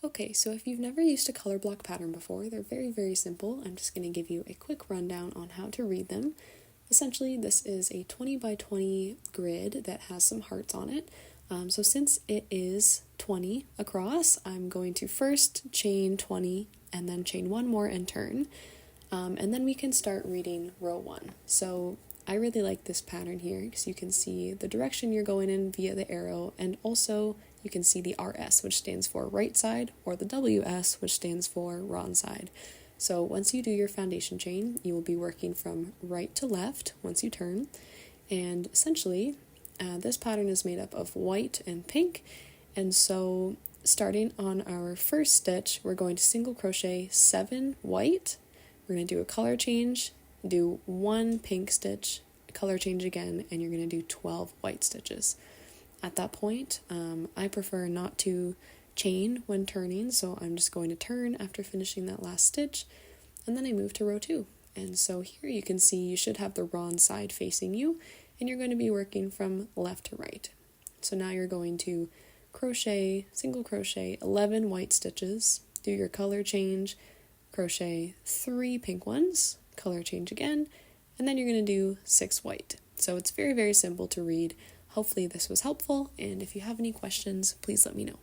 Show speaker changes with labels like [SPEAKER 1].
[SPEAKER 1] Okay, so if you've never used a color block pattern before, they're very, very simple. I'm just going to give you a quick rundown on how to read them. Essentially, this is a 20 by 20 grid that has some hearts on it. So since it is 20 across, I'm going to first chain 20 and then chain one more and turn. And then we can start reading row 1. So I really like this pattern here because you can see the direction you're going in via the arrow, and also you can see the RS, which stands for right side, or the WS, which stands for wrong side. So once you do your foundation chain, you will be working from right to left once you turn, and essentially this pattern is made up of white and pink. And so starting on our first stitch, we're going to single crochet 7 white, we're going to do a color change, do 1 pink stitch, color change again, and you're going to do 12 white stitches. At that point, I prefer not to chain when turning, so I'm just going to turn after finishing that last stitch, and then I move to row 2. And so here you can see you should have the wrong side facing you, and you're going to be working from left to right. So now you're going to crochet, single crochet 11 white stitches, do your color change, crochet 3 pink ones, color change again, and then you're going to do 6 white. So it's very, very simple to read. Hopefully this was helpful, and if you have any questions, please let me know.